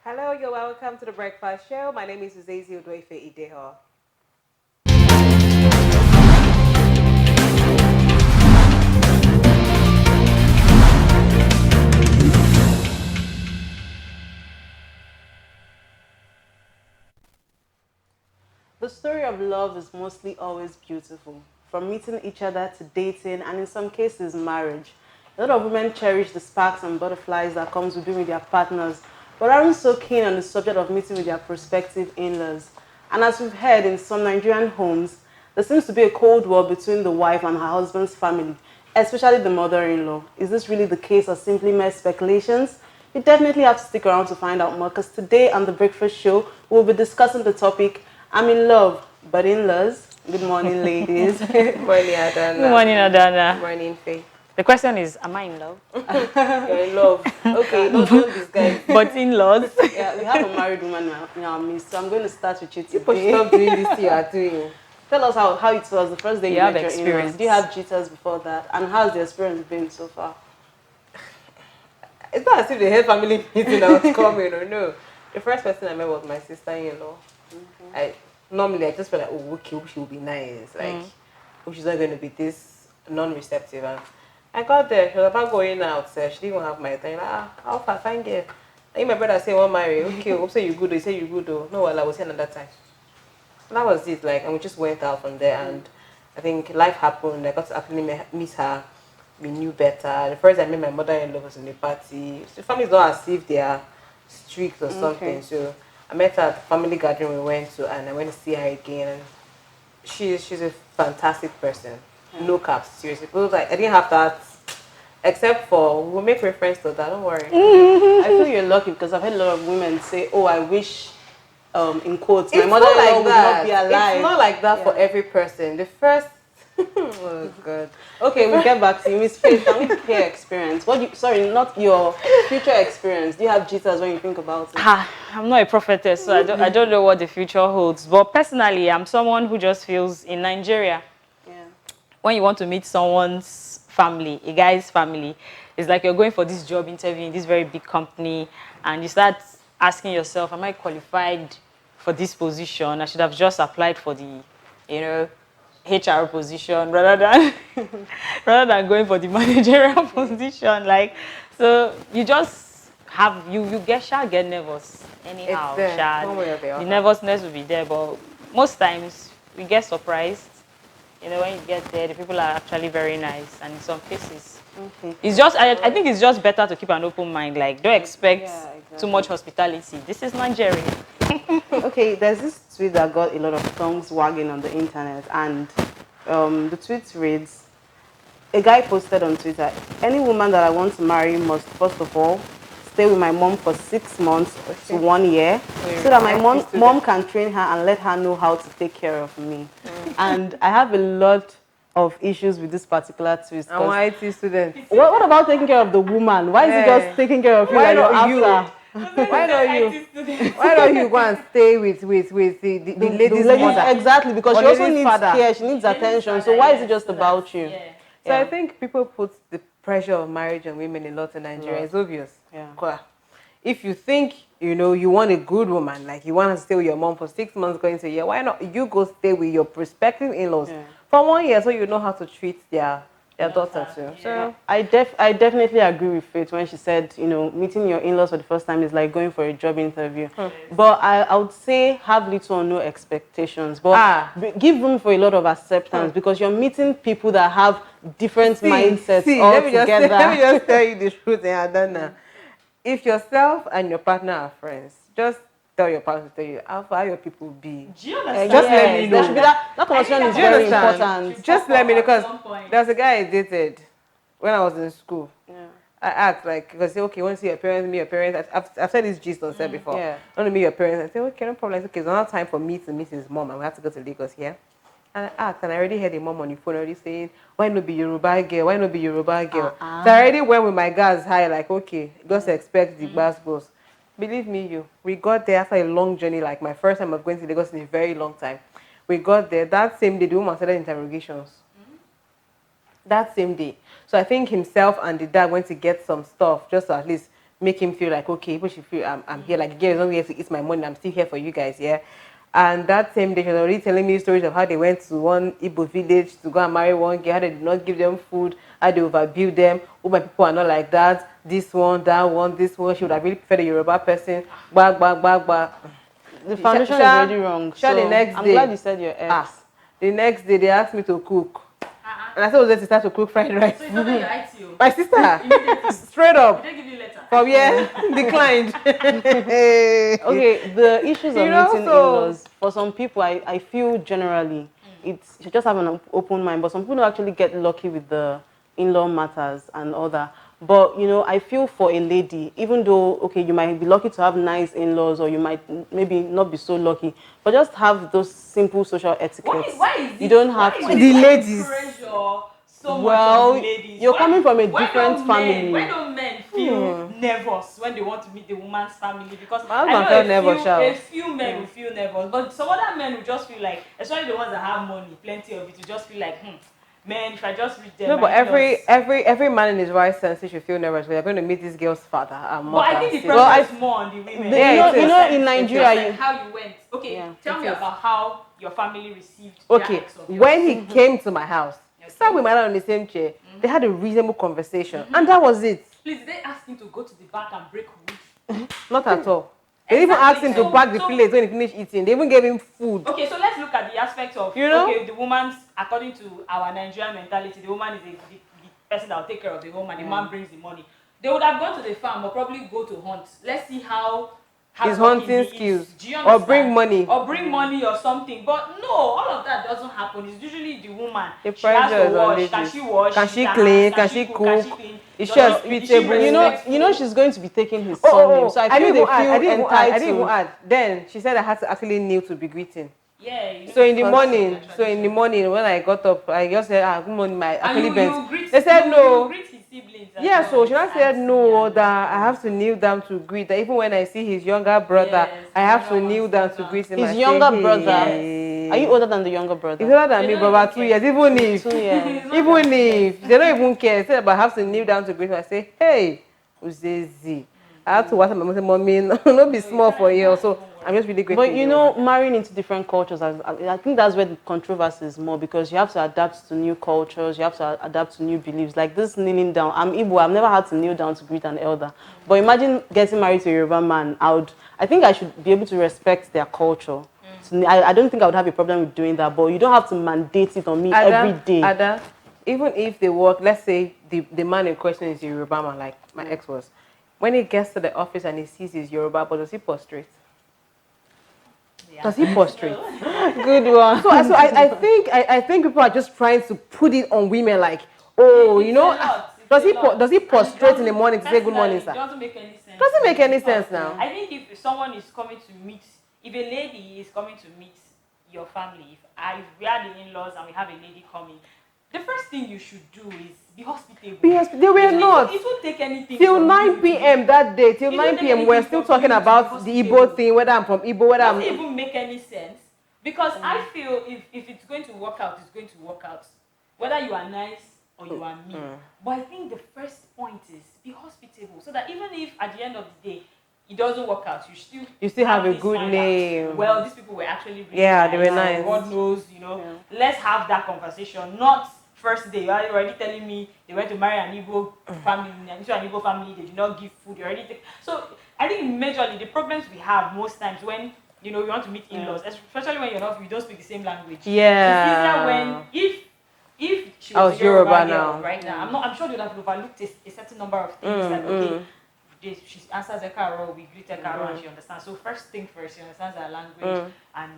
Hello, you're welcome to the Breakfast Show. My name is Uzezi Udwefe Ideho. The story of love is mostly always beautiful, from meeting each other to dating and in some cases marriage. A lot of women cherish the sparks and butterflies that comes with being with their partners, but aren't so keen on the subject of meeting with their prospective in-laws. And as we've heard in some Nigerian homes, there seems to be a cold war between the wife and her husband's family, especially the mother-in-law. Is this really the case or simply mere speculations? You definitely have to stick around to find out more because today on The Breakfast Show, we'll be discussing the topic, I'm in love, but in-laws. Good morning, ladies. Morning, Adana. Good morning, Adana. Morning, Faith. The question is, am I in love? You're in love. Okay, don't disguise. But in-laws? Yeah, we have a married woman in our midst, so I'm going to start with you People should today. stop doing this thing you are doing. Tell us how it was the first day you You have met your in-laws. experience. Do you have jitters before that? And how's the experience been so far? It's not as if they had family meeting I was coming or no. The first person I met was my sister-in-law. I normally I just felt like, oh, okay, hope she will be nice. Like, hope she's not going to be this non-receptive. And I got there. She was about going out. So she didn't even have my time. Like, how far? Fine girl. Then my brother say, "Want marry? Okay, hope say you good. He say you good though. No, well, I was here another time." And that was it. Like, and we just went out from there. And I think life happened. I got to actually meet her. We knew better. The first time I met my mother-in-law was in the party. The family's not as if they are strict or something. So I met her at the family gathering we went to, and I went to see her again. And she's a fantastic person. No caps, seriously. Because like I didn't have that, except for we'll make reference to that. Don't worry. I feel you're lucky because I've heard a lot of women say, "Oh, I wish," in quotes, my mother-in-law would not be alive. It's not like that for every person. The first, oh god. Okay, we'll get back to you. Miss Faith, can we hear experience? Sorry, not your future experience. Do you have jitters when you think about it? I'm not a prophetess, so I don't know what the future holds. But personally, I'm someone who just feels in Nigeria, when you want to meet someone's family, a guy's family, it's like you're going for this job interview in this very big company, and you start asking yourself, am I qualified for this position? I should have just applied for the, HR position rather than going for the managerial position. Like, so you just shall get nervous anyhow. It's there, one way or the other. The nervousness will be there, but most times we get surprised. When you get there, the people are actually very nice, and in some cases, it's just I think it's just better to keep an open mind. Like, don't expect too much hospitality. This is Nigeria. Okay, there's this tweet that got a lot of tongues wagging on the internet, and the tweet reads, a guy posted on Twitter, any woman that I want to marry must first of all stay with my mom for 6 months to 1 year so that my mom can train her and let her know how to take care of me. And I have a lot of issues with this particular twist. I'm an IT student. What about taking care of the woman? Why is it just taking care of you? Why that not you're you? after? Why don't you? Why don't you go and stay with the lady's mother? Exactly, because Or she also lady's needs father. care, she needs attention. So why is it just about you? So I think people put the pressure of marriage on women a lot in Nigeria. It's obvious. Yeah. If you think you want a good woman, like you want to stay with your mom for 6 months, going to a year, why not you go stay with your prospective in-laws for 1 year so you know how to treat their daughter too. So I definitely agree with Faith when she said, meeting your in-laws for the first time is like going for a job interview. But I would say have little or no expectations. But give room for a lot of acceptance because you're meeting people that have different mindsets altogether. Let me just tell you the truth, Adana. If yourself and your partner are friends, just tell your partner to tell you how your people be. Do you understand? Just let me know. There should be that connection is very important. Just let me know, because there's a guy I dated when I was in school. I asked, like, because say, okay, want to see your parents, meet your parents. I've said this gist on set before. I want to meet your parents. I said, okay, no problem. It's okay, it's not time for me to meet his mom, and we have to go to Lagos here. And I asked, and I already heard the mom on the phone already saying, why not be Yoruba girl? Why not be Yoruba girl? So I already went with my gas high, like, okay, just expect the bass boss. Believe me, we got there after a long journey, like my first time of going to Lagos in a very long time. We got there, that same day, the woman started interrogations. That same day. So I think himself and the dad went to get some stuff, just to at least make him feel like, okay, people should feel I'm here. Like, girl is not here to eat my money. I'm still here for you guys, yeah. And that same day, she was already telling me stories of how they went to one Igbo village to go and marry one girl, how they did not give them food, how they overbuild them. Oh, my people are not like that. This one, that one, this one. She would have really preferred a Yoruba person. Bag, bag, bag, bag. The foundation is already wrong. So the next I'm day, glad you said your ex. the next day, they asked me to cook. And I said I was going to start to cook fried rice. So it's not your ITO? My sister, straight up. Did they give you a letter? From here, declined. Okay, the issues of meeting so in-laws, for some people, I feel generally, it's you just have an open mind, but some people don't actually get lucky with the in-law matters and all that. But, you know, I feel for a lady, even though, okay, you might be lucky to have nice in-laws or you might maybe not be so lucky, but just have those simple social etiquettes. Why is it, you don't have to. The ladies. Pressure so much Well, on the ladies. you're coming from a different Men, family. why don't men feel nervous when they want to meet the woman's family? Because My I husband know felt nervous, a few men will feel nervous, but some other men will just feel like, especially the ones that have money, plenty of it, will just feel like, man, if I just reach them. No, but every man in his right sense should feel nervous. We are going to meet this girl's father and mother. But I think the pressure is more on the women. You know, in Nigeria, how you went. Okay, tell me about how your family received. Okay, when he came to my house, sat with my dad on the same chair. They had a reasonable conversation, and that was it. Please, did they ask him to go to the back and break wood? Not at all. They even asked him to pack the plate when he finished eating. They even gave him food. Okay, so let's look at the aspect of, okay, the woman's, according to our Nigerian mentality, the woman is the person that will take care of the home and the man brings the money. They would have gone to the farm or probably go to hunt. Let's see how his hunting skills. Or bring money. Or bring money or something. But no, all of that doesn't happen. It's usually the woman. The she has pressure to is on wash. ladies. Can she wash? Can she clean? Can she cook? Is she hospitable? You know she's going to be taking his son. So I feel they feel entitled. I didn't even add. Then she said I had to actually kneel to be greeting. Yeah. So in the morning, when I got up, I just said, good morning, my actually bent. They said no. Greet his siblings. Yeah, so she not said no, that I have to kneel down to greet. That even when I see his younger brother, I have to kneel down to greet him. His younger brother. Are you older than the younger brother? He's older than me, but about 2 years. Even if, they don't even care. Say, but I have to kneel down to greet him. I say, hey, Uzezi. I have to watch my mom say, mommy, not be small for you. So I'm just really grateful. But you know, marrying into different cultures, I think that's where the controversy is more, because you have to adapt to new cultures, you have to adapt to new beliefs. Like this kneeling down, I'm Igbo, I've never had to kneel down to greet an elder. But imagine getting married to a Yoruba man. I think I should be able to respect their culture. So I don't think I would have a problem with doing that, but you don't have to mandate it on me every day. Ada, even if they work, let's say the man in question is a Yoruba man, like my ex was. When he gets to the office and he sees his Yoruba, but does he prostrate? Yeah. Does he prostrate? Good one. So I think people are just trying to put it on women like, oh, you know, does he prostrate in the morning to say good morning, sir? It doesn't make any sense. Doesn't make any sense now. I think if someone is coming to meet, if a lady is coming to meet your family, if we are the in-laws and we have a lady coming, the first thing you should do is be hospitable. They were not. It won't take anything. Till 9 p.m. that day, till 9 p.m. we're still talking about the Igbo thing, whether I'm from Igbo, whether I'm... It doesn't even make any sense. Because I feel if it's going to work out, it's going to work out. Whether you are nice or you are mean. But I think the first point is be hospitable. So that even if at the end of the day, it doesn't work out, you still have a good name. Well, these people were actually really nice. They were nice. God knows, let's have that conversation. Not first day, you're already telling me they went to marry an Igbo family, into an Igbo family, they did not give food, so I think majorly the problems we have most times when we want to meet in-laws, especially when you don't speak the same language. Yeah. It's easier when if she was a Yoruba now, right now, I'm sure they would have overlooked a certain number of things that she answers Ekaro, we greet Ekaro, and she understands. So first thing first, she understands our language, and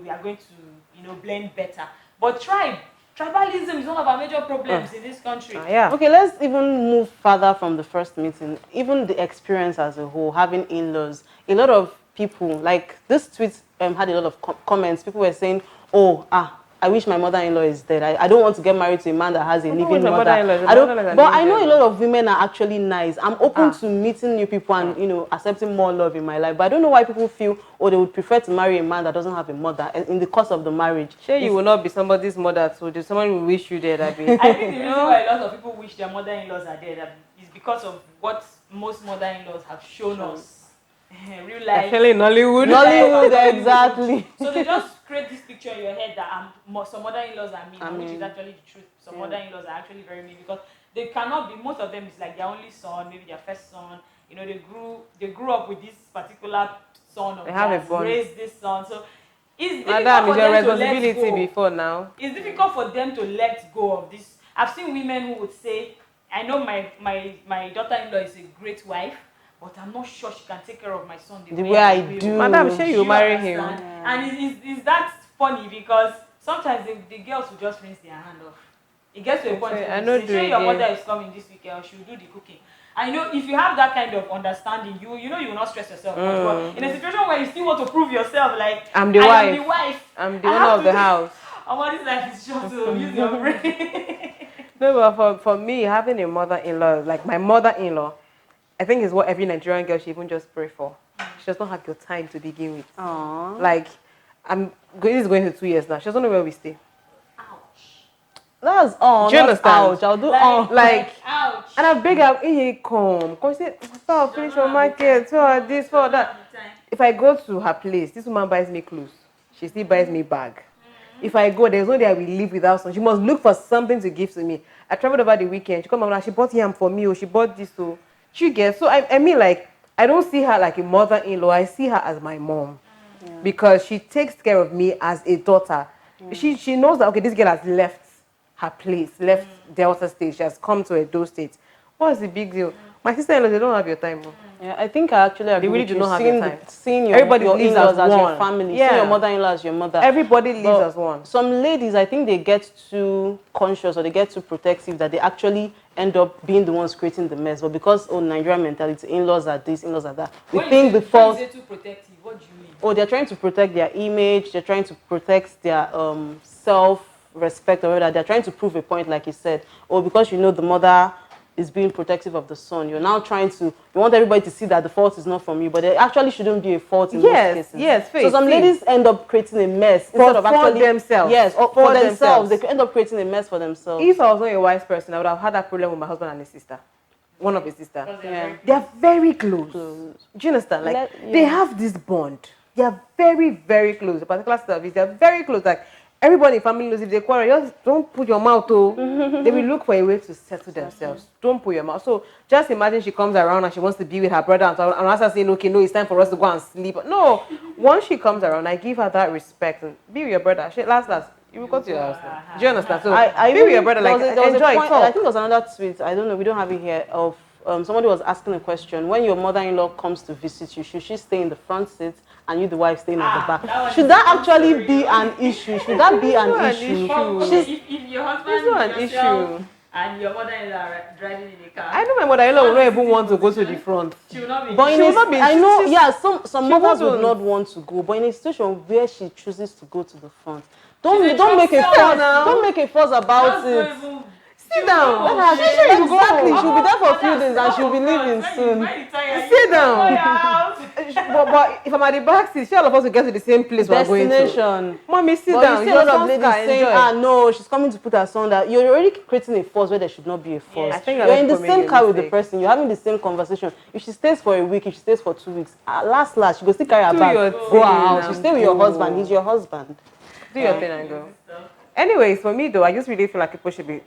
we are going to blend better. But tribalism is one of our major problems in this country. Okay, let's even move further from the first meeting. Even the experience as a whole, having in-laws. A lot of people, like this tweet had a lot of comments. People were saying, I wish my mother-in-law is dead. I don't want to get married to a man that has a living mother. But I know a lot of women are actually nice. I'm open to meeting new people and accepting more love in my life. But I don't know why people feel they would prefer to marry a man that doesn't have a mother in the course of the marriage. Sure, you will not be somebody's mother, so there's someone who wish you dead. I think the reason why a lot of people wish their mother-in-laws are dead is because of what most mother-in-laws have shown us. Real life. Actually, Nollywood. Nollywood, exactly. So they just create this picture in your head that some mother-in-laws are mean, which is actually the truth. Some mother-in-laws are actually very mean because they cannot be. Most of them is like their only son, maybe their first son. You know, they grew up with this particular son of theirs, raised this son. So it's difficult for them to let go. Before now. It's difficult for them to let go of this. I've seen women who would say, I know my daughter-in-law is a great wife, but I'm not sure she can take care of my son the way I do. Madam, sure you marry him. Yeah. And is that funny because sometimes the girls will just rinse their hand off. It gets to a point where you say, your mother is coming this weekend, or she'll do the cooking. I know if you have that kind of understanding, you know you will not stress yourself much. But in a situation where you still want to prove yourself, like I'm the wife, I'm the owner of the house. This life is short, so use your brain. No, but for me, having a mother-in-law, like my mother-in-law, I think is what every Nigerian girl should even just pray for. She does not have your time to begin with. Aww. Like, this is going to 2 years now. She doesn't know where we stay. That's all. Do you understand? Ouch. I'll do like ouch. And I beg her, hey, come. Come say, I'll finish your market, for this, for that. If I go to her place, this woman buys me clothes. She still buys me bag. If I go, there's no day I will leave without something. She must look for something to give to me. I traveled over the weekend. She come out, she bought yam for me, or she bought this, so she gets. So I mean, like, I don't see her like a mother-in-law. I see her as my mom, because she takes care of me as a daughter. She knows that, okay, this girl has left her place, left Delta State. She has come to Edo State. What's the big deal? My sister-in-law, they don't have your time. Yeah, I think I actually agree. They really do not have your time. Seeing your everybody your lives in-laws as your one. family, Yeah. seeing your mother-in-law as your mother. Everybody lives as one. Some ladies, I think they get too conscious or they get too protective that they actually end up being the ones creating the mess. But because Nigerian mentality, in-laws are this, in-laws are that. We think the fault. When you say too protective, what do you mean? Oh, they're trying to protect their image. They're trying to protect their self-respect or whatever. They're trying to prove a point, like you said. Or because you know the mother is being protective of the son, you're now trying to, you want everybody to see that the fault is not from you, but there actually shouldn't be a fault in most cases. Yes, so some ladies end up creating a mess instead of actually themselves. Yes, or for themselves. They end up creating a mess for themselves. If I was not a wise person, I would have had that problem with my husband and his sister. One of his sisters. Yeah. They are very close. Do you understand? Like, they have this bond. They are very, very close. The particular service, they are very close. Like, everybody in family knows if they quarrel, just don't put your mouth to. They will look for a way to settle themselves. Don't put your mouth. So just imagine she comes around and she wants to be with her brother and us are saying, okay, no, it's time for us to go and sleep. No, once she comes around, I give her that respect and be with your brother. Last, you will go to your house now. Do you understand? So I be with your brother, like, enjoy it. I think there was another tweet, I don't know, we don't have it here, of somebody was asking a question. When your mother-in-law comes to visit you, should she stay in the front seat and you, the wife, staying at the back? Should that actually be an issue? Should that be an issue? If your husband is issue and your mother-in-law are driving in a car, I know my mother-in-law will not even want to go to the front. She will not be. But I know, yeah, some mothers would not want to go, but in a situation where she chooses to go to the front, don't make a fuss. Don't make a fuss about it. Sit down. Exactly. She'll be there for a few days and she'll be leaving soon. Sit down. But if I'm at the back seat, all of us will get to the same place we're going to. Mommy, sit down. You see a lot of ladies saying, no, she's coming to put her son down. You're already creating a fuss where there should not be a fuss. I think you're in the same car with the person. You're having the same conversation. If she stays for a week, if she stays for 2 weeks, last, she will still carry her bag. Go out. You stay with your husband. He's your husband. Do your thing and go. Anyways, for me though, I just really feel like people should learn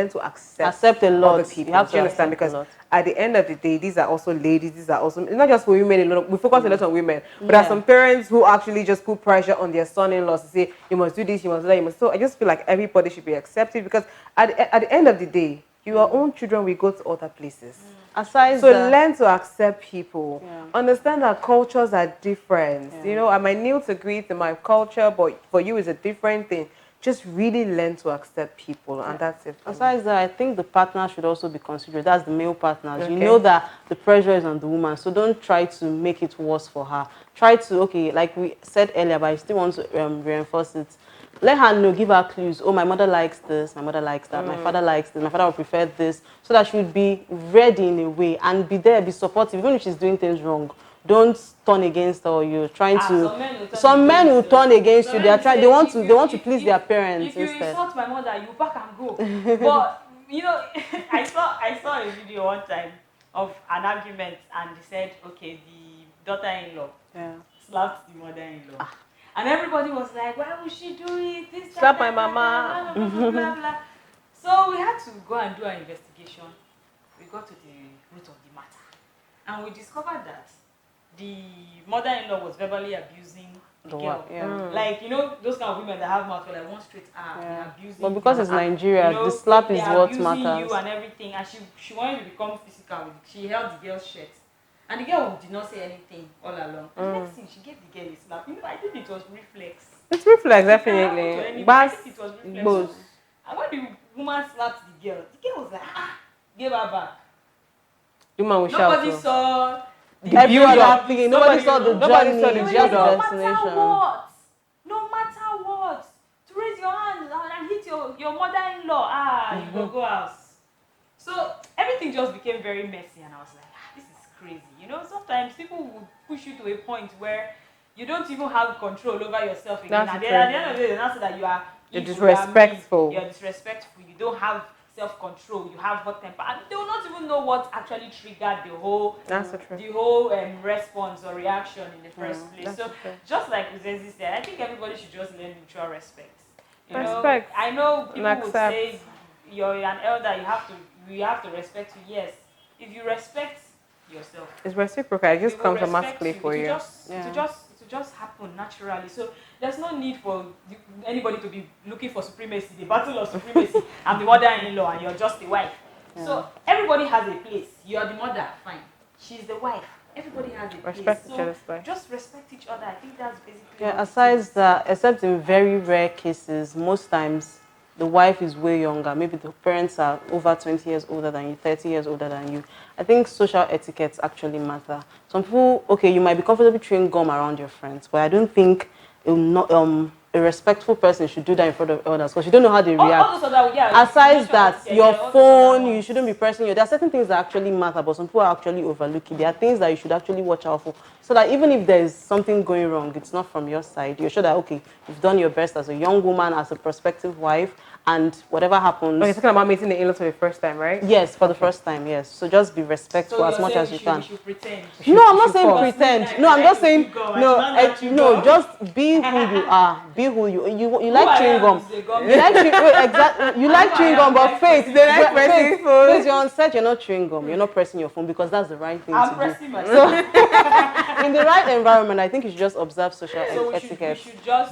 to accept a lot of people. You have to understand, because at the end of the day, these are also ladies. These are also not just for women alone. We focus a lot on women, but there are some parents who actually just put pressure on their son-in-laws to say you must do this, you must do that, you must. So I just feel like everybody should be accepted, because at the end of the day, your own children will go to other places. Learn to accept people. Understand that cultures are different. You know, I might kneel to greet in my culture, but for you it's a different thing. Just really learn to accept people, and that's it. Besides that, I think the partner should also be considerate. That's the male partners. Okay. You know that the pressure is on the woman, so don't try to make it worse for her. Try to, okay, like we said earlier, but I still want to reinforce it. Let her know, give her clues. Oh, my mother likes this, my mother likes that, my father likes this, my father would prefer this, so that she would be ready in a way and be there, be supportive, even if she's doing things wrong. Don't turn against her, or you're trying to. Some men will turn against you. They want to please their parents instead. If you insult my mother, you back and go. But you know, I saw a video one time of an argument, and they said, okay, the daughter-in-law slapped the mother-in-law. And everybody was like, why would she do it? This, slap my mama. Blah, blah, blah, blah. So we had to go and do an investigation. We got to the root of the matter. And we discovered that the mother-in-law was verbally abusing the girl. Like, you know, those kind of women that have mouth for like one straight arm, they're abusing. But because it's Nigeria, the slap is what matters. You and everything, and she wanted to become physical. She held the girl's shirt, and the girl did not say anything all along. The next thing, she gave the girl a slap. You know, I think it was reflex. It's reflex, definitely. I think it was reflex. And when the woman slapped the girl was like, gave her back. The man will shout. Nobody saw the every other thing. Nobody saw the nobody saw the destination. No matter what, to raise your hand and hit your mother-in-law, you go house. So everything just became very messy, and I was like, this is crazy. You know, sometimes people would push you to a point where you don't even have control over yourself again. At the end of the day, they say that you're disrespectful. You're disrespectful. You don't have self-control. You have hot temper, and they will not even know what actually triggered the whole response or reaction in the first place. So just like Uzezi said, I think everybody should just learn mutual respect. You know, I know people would say you're an elder, you have to respect you. Yes, if you respect yourself, it's reciprocal. It just comes automatically for you. To just happen naturally. So there's no need for anybody to be looking for supremacy, the battle of supremacy. I'm the mother-in-law and you're just the wife. So everybody has a place. You're the mother, fine. She's the wife. Everybody has a place. Respect each other's life. Just respect each other. I think that's basically. Yeah. Aside that, except in very rare cases, most times the wife is way younger. Maybe the parents are over 20 years older than you, 30 years older than you. I think social etiquettes actually matter. Some people, okay, you might be comfortable chewing gum around your friends, but I don't think a respectful person should do that in front of elders because you don't know how they react. Aside that, your phone, you shouldn't be pressing there are certain things that actually matter, but some people are actually overlooking. There are things that you should actually watch out for. So that even if there's something going wrong, it's not from your side. You're sure that, okay, you've done your best as a young woman, as a prospective wife, and whatever happens. Oh, you're talking about meeting the in-laws for the first time, right? Yes, for the first time, yes. So just be respectful as much as you can. Pretend. No, I'm not saying pretend. No, I'm just saying no. Just be who you are. Be who you like chewing gum. You like exactly. You like chewing gum, but Faith, you're on set. You're not chewing gum. You're not pressing your phone because that's the right thing to do. I'm pressing myself. In the right environment, I think you should just observe social etiquette.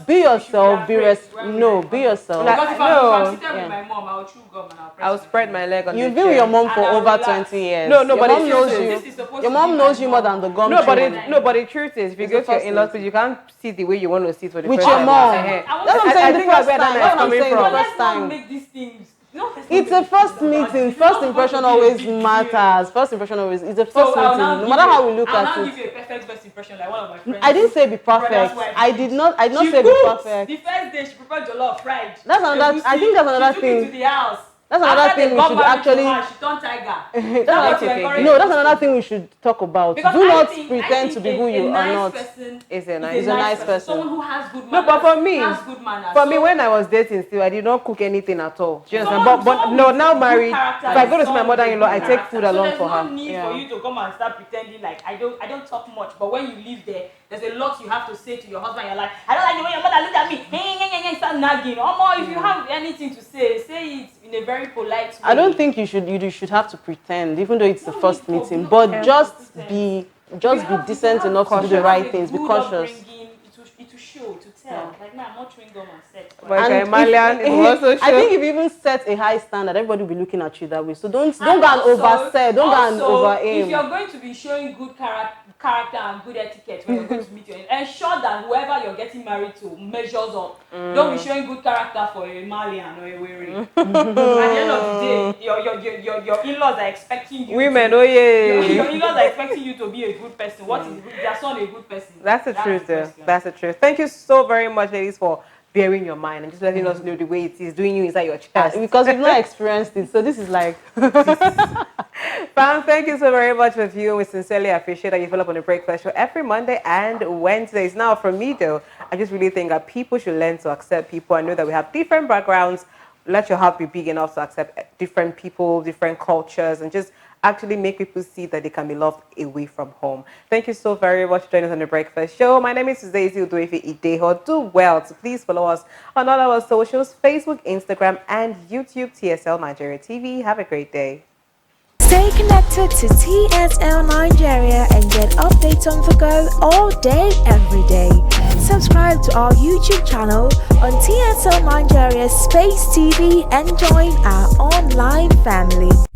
Be yourself. Be yourself. Because if I'm sitting with my mom, I'll chew gum and I'll spread my leg on the chair. You've been with your mom for over 20 years. No, nobody knows you. Your mom knows you more than the gum. No, but the truth is, if you go to your in-laws, you can't see the way you want to see it for the with first time. With your mom. That's what I'm saying. The first time. That's what I'm saying. The first time. Make these things. It's a first meeting. First impression always matters. First impression always. It's a first meeting. No matter how we look at it. I'll give you a perfect first impression, like one of my friends. I didn't say be perfect. I did not say be perfect. The first day she prepared jollof fried. That's another. I think that's another thing. She took it to the house. That's another thing we should actually. She turned tiger. That's another thing we should talk about. Because do not pretend to be who you are not. Is a nice person. Someone who has good manners. No, but for me, has good manners. For me, when I was dating still, I did not cook anything at all. Do you understand? But no, now married. If I go to see my mother-in-law, I take food along for her. There's no need for you to come and start pretending like I don't talk much. But when you live there, there's a lot you have to say to your husband. You're like, I don't like the way your mother looked at me. Start nagging. If you have anything to say it in a very polite way. I don't think you should have to pretend, even though it's the first meeting. But just be decent enough to do the right things. Be cautious. It will show, to tell. Like, I'm not chewing gum on set. But also I think if you even set a high standard, everybody will be looking at you that way. So don't go and overset. Don't go and over aim. If you're going to be showing good character and good etiquette when you're going to meet your ensure that whoever you're getting married to measures up. Don't be showing good character for a Malian or a Weri. At the end of the day, your in-laws are expecting you. Women, your in-laws are expecting you to be a good person. What is their son a good person? That's the truth, though. That's the truth. Thank you so very much, ladies, for bearing your mind and just letting us know the way it is doing you inside your chest. Because we've not experienced it, so this is like. Fam, thank you so very much for viewing. We sincerely appreciate that you follow up on the Breakfast Show every Monday and Wednesdays. Now, for me, though, I just really think that people should learn to accept people and know that we have different backgrounds, let your heart be big enough to accept different people, different cultures, and just actually make people see that they can be loved away from home. Thank you so very much for joining us on The Breakfast Show. My name is Daisy Udoefe Ideho. Do well to please follow us on all our socials, Facebook, Instagram, and YouTube, TSL Nigeria TV. Have a great day. Stay connected to TSL Nigeria and get updates on the go all day, every day. Subscribe to our YouTube channel on TSL Nigeria Space TV and join our online family.